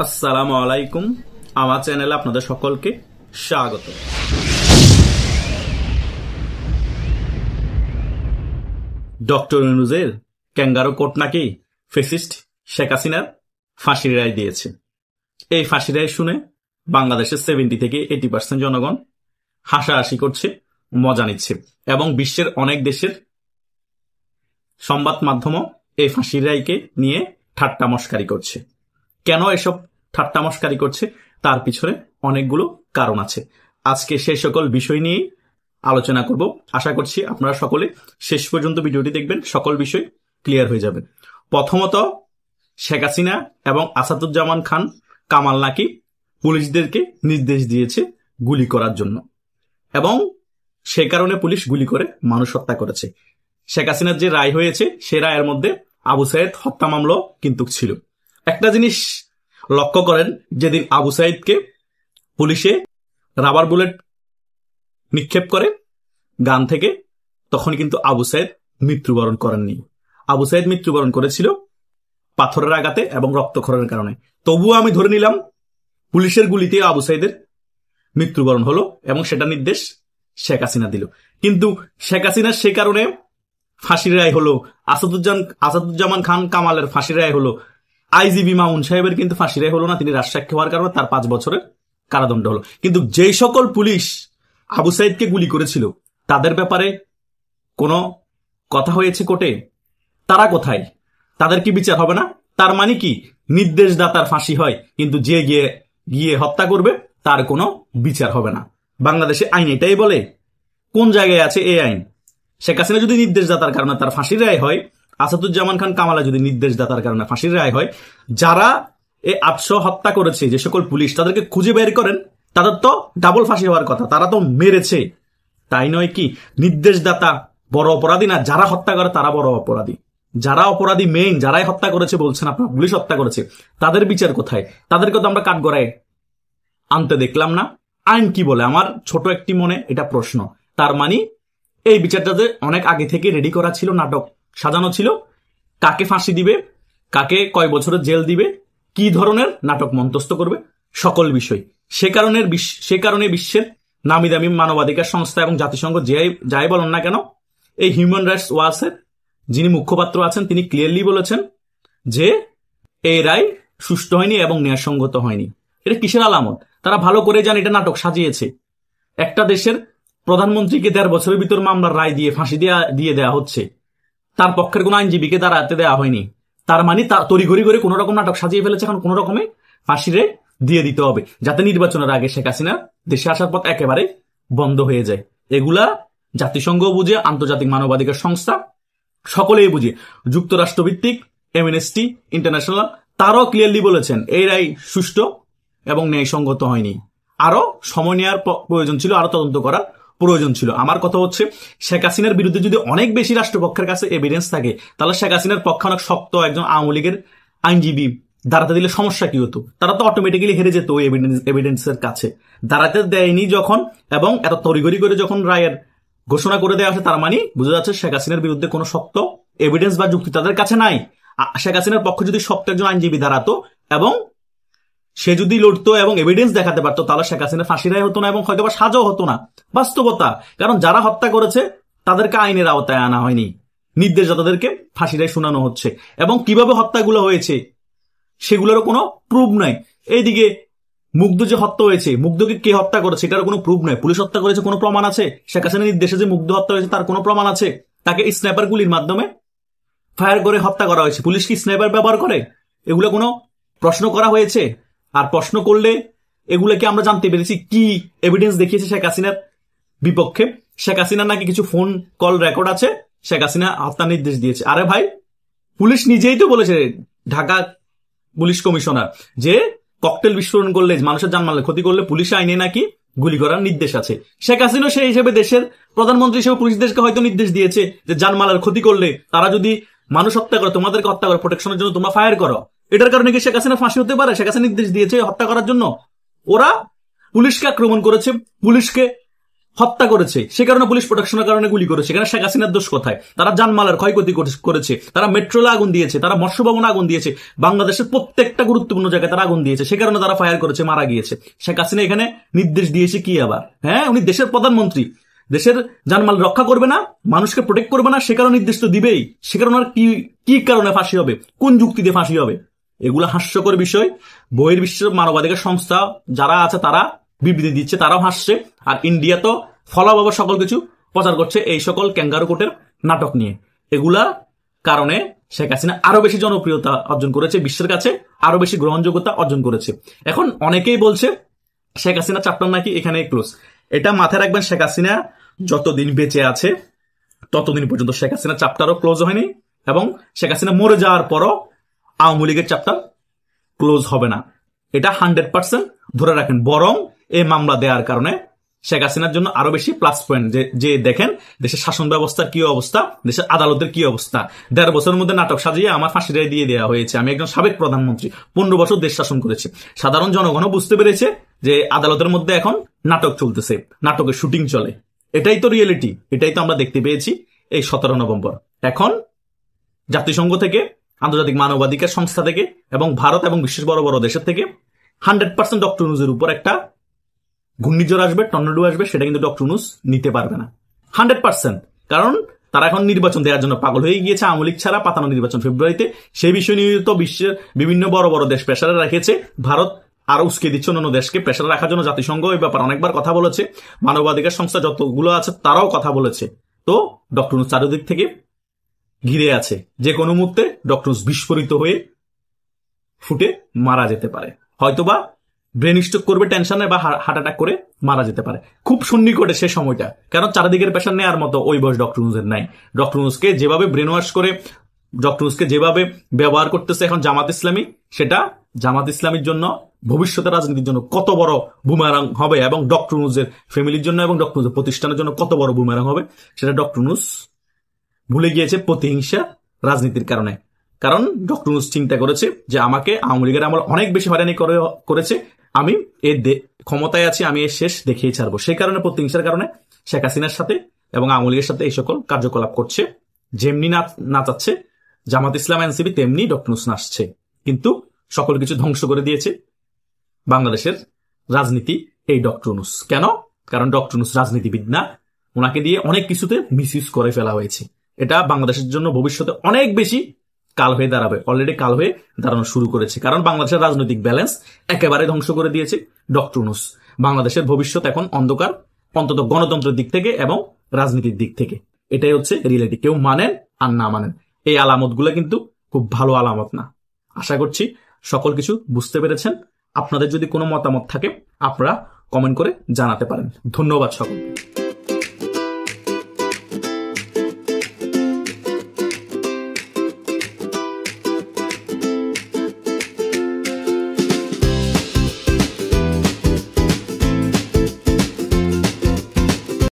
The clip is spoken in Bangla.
আসসালামু আলাইকুম। আমার চ্যানেলে আপনাদের সকলকে স্বাগত। ডক্টর ইউনূসের ক্যাঙ্গারু কোর্ট নাকি ফ্যাসিস্ট শেখ হাসিনার ফাঁসির রায় দিয়েছে। এই ফাঁসির রায় শুনে বাংলাদেশের 70 থেকে 80% জনগণ হাসাহাসি করছে, মজা নিচ্ছে এবং বিশ্বের অনেক দেশের সংবাদ মাধ্যমও এই ফাঁসির রায়কে নিয়ে ঠাট্টা মশকারি করছে। কেন এসব ঠাট্টা মশকারি করছে তার পিছনে অনেকগুলো কারণ আছে। আজকে সেই সকল বিষয় নিয়েই আলোচনা করব। আশা করছি আপনারা সকলে শেষ পর্যন্ত ভিডিওটি দেখবেন, সকল বিষয় ক্লিয়ার হয়ে যাবে। প্রথমত, শেখ হাসিনা এবং আসাদুজ্জামান খান কামাল নাকি পুলিশদেরকে নির্দেশ দিয়েছে গুলি করার জন্য এবং সে কারণে পুলিশ গুলি করে মানুষ হত্যা করেছে। শেখ হাসিনার যে রায় হয়েছে সে রায়ের মধ্যে আবু সাইদ হত্যা মামলাও কিন্তু ছিল। একটা জিনিস লক্ষ্য করেন, যেদিন আবু সাইদকে পুলিশে রাবার বুলেট নিক্ষেপ করে গান থেকে, তখন কিন্তু আবু সাইদ মৃত্যুবরণ করেননি। আবু সাইদ মৃত্যুবরণ করেছিল পাথরের আঘাতে এবং রক্তক্ষরণের কারণে। তবুও আমি ধরে নিলাম পুলিশের গুলিতে আবু সাইদের মৃত্যুবরণ হলো এবং সেটা নির্দেশ শেখ হাসিনা দিল। কিন্তু শেখ হাসিনার সে কারণে ফাঁসির রায় হলো, আসাদুজ্জামান খান কামালের ফাঁসির রায় হলো, আইজিবি মামুন সাহেবের কিন্তু ফাঁসি রায় হলো না। তিনি রাজসাক্ষী হওয়ার কারণে তার 5 বছরের কারাদণ্ড হলো। কিন্তু যেই সকল পুলিশ আবু সাইদকে গুলি করেছিল তাদের ব্যাপারে কোনো কথা হয়েছে কোর্টে? তারা কোথায়? তাদের কি বিচার হবে না? তার মানে কি নির্দেশদাতার ফাঁসি হয় কিন্তু যে গিয়ে হত্যা করবে তার কোনো বিচার হবে না? বাংলাদেশে আইন এটাই বলে? কোন জায়গায় আছে এই আইন? শেখ হাসিনা যদি নির্দেশদাতার কারণে তার ফাঁসির রায় হয়, আসাদুজ্জামান খান কামালা যদি নির্দেশদাতার কারণে ফাঁসির রায় হয়, যারা এই 800 হত্যা করেছে যে সকল পুলিশ, তাদেরকে খুঁজে বের করেন, তাদের তো ডাবল ফাঁসি হওয়ার কথা। তারা তো মেরেছে, তাই নয় কি? নির্দেশদাতা বড় অপরাধী না? যারা হত্যা করে তারা বড় অপরাধী। যারা অপরাধী মেইন, যারাই হত্যা করেছে বলছেন আপনার, পুলিশ হত্যা করেছে, তাদের বিচার কোথায়? তাদেরকে তো আমরা কাঠগড়ায় আনতে দেখলাম না। আইন কি বলে? আমার ছোট একটি মনে এটা প্রশ্ন। তার মানে এই বিচারটাতে অনেক আগে থেকে রেডি করা ছিল, নাটক সাজানো ছিল, কাকে ফাঁসি দিবে, কাকে কয় বছরের জেল দিবে, কি ধরনের নাটক মন্তস্থ করবে, সকল বিষয়। সে কারণে বিশ্বের নামি দামি মানবাধিকার সংস্থা এবং জাতিসংঘ যাই বলেন না কেন, এই হিউম্যান রাইটস ওয়াচের যিনি মুখপাত্র আছেন তিনি ক্লিয়ারলি বলেছেন যে এই রায় সুষ্ঠু হয়নি এবং ন্যায়সঙ্গত হয়নি। এটা কিসের আলামত? তারা ভালো করে জানে এটা নাটক সাজিয়েছে। একটা দেশের প্রধানমন্ত্রীকে 1.5 বছরের ভিতর মামলার রায় দিয়ে ফাঁসি দিয়ে দেওয়া হচ্ছে, তার পক্ষের কোন আইনজীবীকে দাঁড়াতে দেওয়া হয়নি। তার মানে তড়িঘড়ি করে কোন রকম নাটক সাজিয়ে ফেলেছে। এখন কোন রকমে ফাঁসিরে দিয়ে দিতে হবে যাতে নির্বাচনের আগে শেখ হাসিনা দেশে আসার পথ একেবারে বন্ধ হয়ে যায়। এগুলা জাতিসংঘ বুঝে, আন্তর্জাতিক মানবাধিকার সংস্থা সকলেই বুঝে, যুক্তরাষ্ট্র ভিত্তিক অ্যামনেস্টি ইন্টারন্যাশনাল তারাও ক্লিয়ারলি বলেছেন এই রায় সুষ্ঠু এবং ন্যায়সঙ্গত হয়নি। আরো সময় নেওয়ার প্রয়োজন ছিল, আরো তদন্ত করার প্রয়োজন ছিল। আমার কথা হচ্ছে, শেখ হাসিনার বিরুদ্ধে যদি অনেক বেশি রাষ্ট্রপক্ষের কাছে এভিডেন্স থাকে, তাহলে শেখ হাসিনার পক্ষে অনেক শক্ত একজন আওয়ামী লীগের আইনজীবী দাঁড়াতে দিলে সমস্যা কি হতো? তারা তো অটোমেটিক্যালি হেরে যেত ওই এভিডেন্সের কাছে। দাঁড়াতে দেয়নি যখন এবং এত তড়িঘড়ি করে যখন রায়ের ঘোষণা করে দেওয়া হচ্ছে, তার মানে বোঝা যাচ্ছে শেখ হাসিনার বিরুদ্ধে কোনো শক্ত এভিডেন্স বা যুক্তি তাদের কাছে নাই। শেখ হাসিনার পক্ষে যদি শক্ত একজন আইনজীবী দাঁড়াতো এবং সে যদি লড়তো এবং এভিডেন্স দেখাতে পারতো, তাহলে শেখ হাসিনার ফাঁসি রায় হতো না এবং হয়তো বা সাজাও হতো না। বাস্তবতা, কারণ যারা হত্যা করেছে তাদেরকে আইনের আওতায় আনা হয়নি, নির্দেশদাতাদেরকে ফাঁসি রায় শোনানো হচ্ছে এবং কিভাবে হত্যাগুলো হয়েছে সেগুলোরও কোনো প্রুফ নাই। এইদিকে মুগ্ধ যে হত্যা হয়েছে, মুগ্ধকে কে হত্যা করেছে এটার কোনো প্রুফ নাই। পুলিশ হত্যা করেছে, কোনো প্রমাণ আছে? শেখ হাসিনার নির্দেশে যে মুগ্ধ হত্যা হয়েছে তার কোনো প্রমাণ আছে? তাকে স্নাইপার গুলির মাধ্যমে ফায়ার করে হত্যা করা হয়েছে। পুলিশ কি স্নাইপার ব্যবহার করে? এগুলো কোনো প্রশ্ন করা হয়েছে? আর প্রশ্ন করলে এগুলোকে আমরা জানতে পেরেছি কি এভিডেন্স দেখিয়েছে শেখ হাসিনার বিপক্ষে। শেখ হাসিনার নাকি কিছু ফোন কল রেকর্ড আছে, শেখ হাসিনা হত্যার নির্দেশ দিয়েছে। আরে ভাই, পুলিশ নিজেই তো বলেছে, ঢাকা পুলিশ কমিশনার, যে ককটেল বিস্ফোরণ করলে, মানুষের জানমালের ক্ষতি করলে পুলিশ আইনে নাকি গুলি করার নির্দেশ আছে। শেখ হাসিনা সেই হিসেবে দেশের প্রধানমন্ত্রী হিসেবে পুলিশদেরকে হয়তো নির্দেশ দিয়েছে যে জানমালের ক্ষতি করলে, তারা যদি মানুষ হত্যা করে, তোমাদেরকে হত্যা করে, প্রোটেকশনের জন্য তোমরা ফায়ার করো। এটার কারণে কি শেখ হাসিনা ফাঁসি হতে পারে? শেখ হাসিনা নির্দেশ দিয়েছে হত্যা করার জন্য। ওরা পুলিশকে আক্রমণ করেছে, পুলিশকে হত্যা করেছে, সে কারণে পুলিশ প্রোটেকশনের কারণে গুলি করেছে। এখানে শেখ হাসিনার দোষ কোথায়? তারা জানমালের ক্ষয়ক্ষতি করেছে, তারা মেট্রোলে আগুন দিয়েছে, তারা মৎস্য ভবনে আগুন দিয়েছে, বাংলাদেশের প্রত্যেকটা গুরুত্বপূর্ণ জায়গায় তারা আগুন দিয়েছে, সে কারণে তারা ফায়ার করেছে, মারা গিয়েছে। শেখ হাসিনা এখানে নির্দেশ দিয়েছে কি আবার? হ্যাঁ, উনি দেশের প্রধানমন্ত্রী, দেশের জানমাল রক্ষা করবে না, মানুষকে প্রোটেক্ট করবে না, সে কারণে নির্দেশ তো দিবেই। সে কারণে আর কি কারণে ফাঁসি হবে, কোন যুক্তি দিয়ে ফাঁসি হবে? এগুলো হাস্যকর বিষয়। বহির্বিশ্বের মানবাধিকার সংস্থা যারা আছে তারা বিবৃতি দিচ্ছে, তারাও হাসছে। আর ইন্ডিয়া তো ফলাভাবে সকল কিছু প্রচার করছে এই সকল ক্যাঙ্গারু কোর্টের নাটক নিয়ে। এগুলা কারণে শেখ হাসিনা আরো বেশি জনপ্রিয়তা অর্জন করেছে, বিশ্বের কাছে আরো বেশি গ্রহণযোগ্যতা অর্জন করেছে। এখন অনেকেই বলছে শেখ হাসিনা চ্যাপ্টার নাকি এখানে ক্লোজ। এটা মাথায় রাখবেন, শেখ হাসিনা যতদিন বেঁচে আছে ততদিন পর্যন্ত শেখ হাসিনা চ্যাপ্টারও ক্লোজ হয়নি, এবং শেখ হাসিনা মরে যাওয়ার পরও আওয়ামী লীগের চ্যাপ্টার ক্লোজ হবে না। এটা 100% ধরে রাখেন। বরং এই মামলা দেওয়ার কারণে শেখ হাসিনার জন্য আরো বেশি প্লাস পয়েন্ট, যে দেখেন দেশের শাসন ব্যবস্থার কি অবস্থা, দেশের আদালতের কি অবস্থা। 1.5 বছরের মধ্যে নাটক সাজিয়ে আমার ফাঁসি রায় দিয়ে দেওয়া হয়েছে। আমি একজন সাবেক প্রধানমন্ত্রী, 15 বছর দেশ শাসন করেছি। সাধারণ জনগণও বুঝতে পেরেছে যে আদালতের মধ্যে এখন নাটক চলতেছে, নাটকের শুটিং চলে। এটাই তো রিয়েলিটি, এটাই তো আমরা দেখতে পেয়েছি এই 17 নভেম্বর। এখন জাতিসংঘ থেকে, আন্তর্জাতিক মানবাধিকার সংস্থা থেকে, এবং ভারত এবং বিশ্বের বড় বড় দেশের থেকে 100% ডক্টর ইউনূসের উপর একটা ঘূর্ণিঝড় আসবে, টর্নেডো আসবে, সেটা কিন্তু ডক্টর ইউনূস নিতে পারবে না 100%। কারণ তারা এখন নির্বাচন দেওয়ার জন্য পাগল হয়ে গিয়েছে। আওয়ামী লীগ ছাড়া পাতানো নির্বাচন ফেব্রুয়ারিতে, সেই বিষয় নিয়ে তো বিশ্বের বিভিন্ন বড় বড় দেশ প্রেসারে রেখেছে। ভারত আরো উস্কে দিচ্ছে অন্যান্য দেশকে প্রেসারে রাখার জন্য। জাতিসংঘ এই ব্যাপারে অনেকবার কথা বলেছে, মানবাধিকার সংস্থা যতগুলো আছে তারাও কথা বলেছে। তো ডক্টর ইউনূস চারিদিক থেকে ঘিরে আছে, যে কোনো মুহূর্তে ডক্টর ইউনূস বিস্ফোরিত হয়ে ফুটে মারা যেতে পারে, হয়তোবা ব্রেন স্ট্রোক করবে টেনশনে, বা হার্ট অ্যাটাক করে মারা যেতে পারে খুব সন্নিকটে সে সময়টা। কারণ চারিদিকের প্রেশার নেওয়ার মতো ওই বয়স ডক্টর ইউনূসের নাই। ডক্টর ইউনূসকে যেভাবে ব্রেন ওয়াশ করে, ডক্টর ইউনূসকে যেভাবে ব্যবহার করতেছে এখন জামাত ইসলামী, সেটা জামাত ইসলামীর জন্য ভবিষ্যতের রাজনীতির জন্য কত বড় বুমেরাং হবে, এবং ডক্টর ইউনূসের ফ্যামিলির জন্য এবং ডক্টর ইউনূসের প্রতিষ্ঠানের জন্য কত বড় বুমেরাং হবে, সেটা ডক্টর ইউনূস ভুলে গিয়েছে প্রতিহিংসা রাজনীতির কারণে। কারণ ডক্টর ইউনূস চিন্তা করেছে যে আমাকে আওয়ামী লীগের আমল অনেক বেশি হয়রানি করেছে, আমি এর ক্ষমতায় আছি, আমি এর শেষ দেখিয়ে ছাড়বো। সেই কারণে প্রতিহিংসার কারণে শেখ হাসিনার সাথে এবং আওয়ামী লীগের সাথে এই সকল কার্যকলাপ করছে। যেমনি নাচাচ্ছে জামাত ইসলাম এনসিপি, তেমনি ডক্টর ইউনূস নাচছে। কিন্তু সকল কিছু ধ্বংস করে দিয়েছে বাংলাদেশের রাজনীতি এই ডক্টর ইউনূস। কেন? কারণ ডক্টর ইউনূস রাজনীতিবিদ না, ওনাকে দিয়ে অনেক কিছুতে মিসইউজ করে ফেলা হয়েছে। এটা বাংলাদেশের জন্য ভবিষ্যতে অনেক বেশি কাল হয়ে দাঁড়াবে, অলরেডি কাল হয়ে দাঁড়ানো শুরু করেছে। কারণ বাংলাদেশের রাজনৈতিক ব্যালেন্স একেবারে ধ্বংস করে দিয়েছে ডক্টর ইউনূস। বাংলাদেশের ভবিষ্যৎ এখন অন্ধকার, অন্তত গণতন্ত্রের দিক থেকে এবং রাজনীতির দিক থেকে। এটাই হচ্ছে রিয়েলিটি। কেউ মানেন আর না মানেন, এই আলামতগুলো কিন্তু খুব ভালো আলামত না। আশা করছি সকল কিছু বুঝতে পেরেছেন। আপনাদের যদি কোনো মতামত থাকে আপনারা কমেন্ট করে জানাতে পারেন। ধন্যবাদ সকলকে।